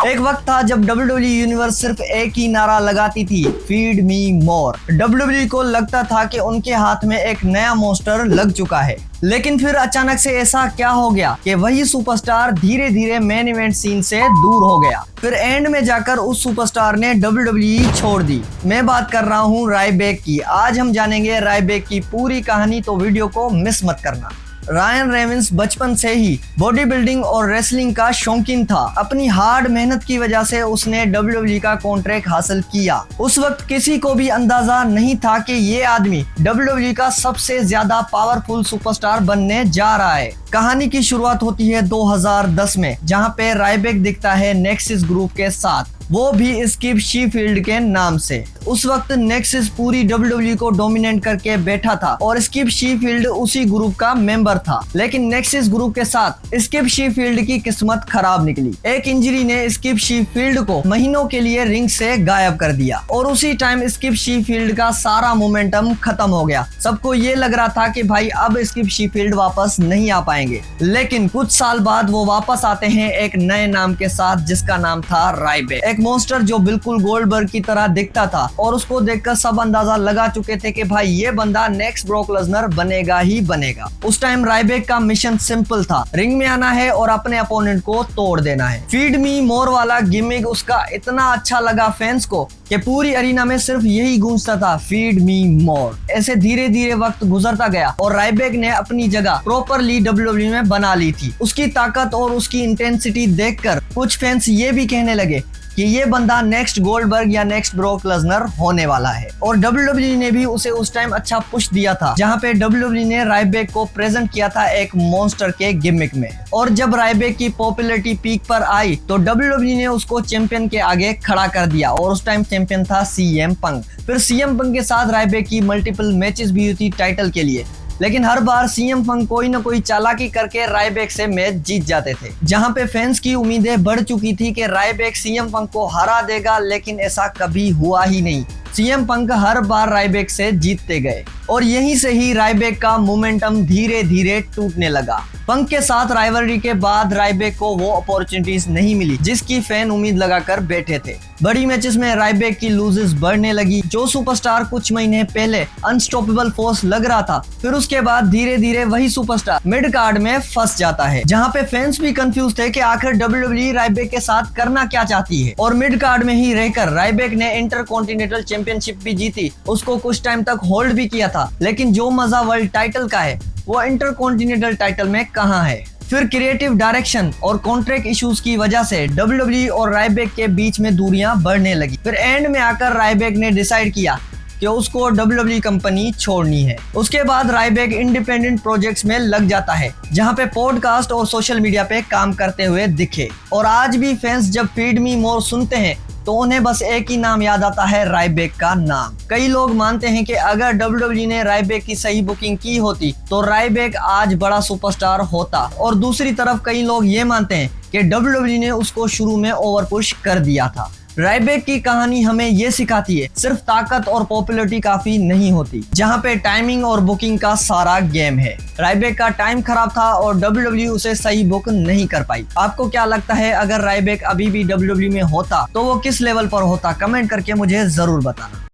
एक वक्त था जब WWE यूनिवर्स सिर्फ एक ही नारा लगाती थी, फीड मी मोर। WWE को लगता था कि उनके हाथ में एक नया मोस्टर लग चुका है, लेकिन फिर अचानक से ऐसा क्या हो गया कि वही सुपरस्टार धीरे धीरे मेन इवेंट सीन से दूर हो गया। फिर एंड में जाकर उस सुपरस्टार ने WWE छोड़ दी। मैं बात कर रहा हूँ रायबैक की। आज हम जानेंगे रायबैक की पूरी कहानी, तो वीडियो को मिस मत करना। रायन रेनिल्स बचपन से ही बॉडी बिल्डिंग और रेसलिंग का शौकीन था। अपनी हार्ड मेहनत की वजह से उसने WWE का कॉन्ट्रैक्ट हासिल किया। उस वक्त किसी को भी अंदाजा नहीं था कि ये आदमी WWE का सबसे ज्यादा पावरफुल सुपरस्टार बनने जा रहा है। कहानी की शुरुआत होती है 2010 में, जहां पे रायबैक दिखता है नेक्सिस ग्रुप के साथ, वो भी स्किप शीफील्ड के नाम से। उस वक्त नेक्सिस पूरी WWE को डोमिनेट करके बैठा था और स्किप शीफील्ड उसी ग्रुप का मेंबर था। लेकिन नेक्सिस ग्रुप के साथ स्किप शीफील्ड की किस्मत खराब निकली। एक इंजरी ने स्किप शीफील्ड को महीनों के लिए रिंग से गायब कर दिया और उसी टाइम स्किप शीफील्ड का सारा मोमेंटम खत्म हो गया। सबको ये लग रहा था कि भाई अब स्किप शीफील्ड वापस नहीं आ पाएंगे, लेकिन कुछ साल बाद वो वापस आते हैं एक नए नाम के साथ, जिसका नाम था रायबैक। एक मॉन्स्टर जो बिल्कुल गोल्डबर्ग की तरह दिखता था और उसको देखकर सब अंदाजा लगा चुके थे कि भाई ये बंदा नेक्स्ट ब्रॉक लेसनर बनेगा ही बनेगा। उस टाइम रायबैक का मिशन सिंपल था, रिंग में आना है और अपने अपोनेंट को तोड़ देना है। फीड मी मोर वाला गिमिक उसका इतना अच्छा लगा फैंस को कि पूरी अरीना में सिर्फ यही गूंजता था, फीड मी मोर। ऐसे धीरे धीरे वक्त गुजरता गया और रायबैक ने अपनी जगह प्रॉपरली WWE में बना ली थी। उसकी ताकत और उसकी इंटेंसिटी देखकर कुछ फैंस ये भी कहने लगे कि ये बंदा नेक्स्ट गोल्डबर्ग या नेक्स्ट ब्रॉक लेसनर होने वाला है। और WWE ने भी उसे उस टाइम अच्छा पुश दिया था, जहां पे WWE ने रायबैक को प्रेजेंट किया था एक मॉन्स्टर के गिमिक में। और जब रायबैक की पॉपुलैरिटी पीक पर आई तो WWE ने उसको चैंपियन के आगे खड़ा कर दिया और उस टाइम चैंपियन था CM पंक। फिर CM पंक के साथ रायबैक की मल्टीपल मैचेस भी हुई थी टाइटल के लिए, लेकिन हर बार CM पंक कोई ना कोई चालाकी करके रायबैक से मैच जीत जाते थे। जहां पे फैंस की उम्मीदें बढ़ चुकी थी कि रायबैक CM पंक को हरा देगा, लेकिन ऐसा कभी हुआ ही नहीं। CM पंक हर बार रायबैक से जीतते गए और यहीं से ही रायबैक का मोमेंटम धीरे धीरे टूटने लगा। पंक के साथ राइवलरी के बाद रायबैक को वो अपॉर्चुनिटीज नहीं मिली जिसकी फैन उम्मीद लगाकर बैठे थे। बड़ी मैचेस में रायबैक की लूजेस बढ़ने लगी। जो सुपरस्टार कुछ महीने पहले अनस्टॉपेबल फोर्स लग रहा था, फिर उसके बाद धीरे धीरे वही सुपरस्टार मिड कार्ड में फंस जाता है, जहां पे फैंस भी कंफ्यूज थे कि आखिर WWE रायबैक के साथ करना क्या चाहती है। और मिड कार्ड में ही रहकर रायबैक ने इंटरकॉन्टिनेंटल चैंपियनशिप भी जीती, उसको कुछ टाइम तक होल्ड भी किया था। लेकिन जो मजा वर्ल्ड टाइटल का है वो इंटरकॉन्टिनेंटल टाइटल में कहाँ है। फिर क्रिएटिव डायरेक्शन और कॉन्ट्रैक्ट इश्यूज की वजह से WWE और रायबैक के बीच में दूरियां बढ़ने लगी। फिर एंड में आकर रायबैक ने डिसाइड किया कि उसको WWE कंपनी छोड़नी है। उसके बाद रायबैक इंडिपेंडेंट प्रोजेक्ट्स में लग जाता है, जहां पे पॉडकास्ट और सोशल मीडिया पे काम करते हुए दिखे। और आज भी फैंस जब फीड मी मोर सुनते हैं तो उन्हें बस एक ही नाम याद आता है, रायबैक का नाम। कई लोग मानते हैं कि अगर WWE ने रायबैक की सही बुकिंग की होती तो रायबैक आज बड़ा सुपरस्टार होता। और दूसरी तरफ कई लोग ये मानते हैं कि WWE ने उसको शुरू में ओवर पुश कर दिया था। रायबैक की कहानी हमें ये सिखाती है, सिर्फ ताकत और पॉपुलैरिटी काफी नहीं होती, जहां पे टाइमिंग और बुकिंग का सारा गेम है। रायबैक का टाइम खराब था और WWE उसे सही बुक नहीं कर पाई। आपको क्या लगता है, अगर रायबैक अभी भी WWE में होता तो वो किस लेवल पर होता? कमेंट करके मुझे जरूर बताना।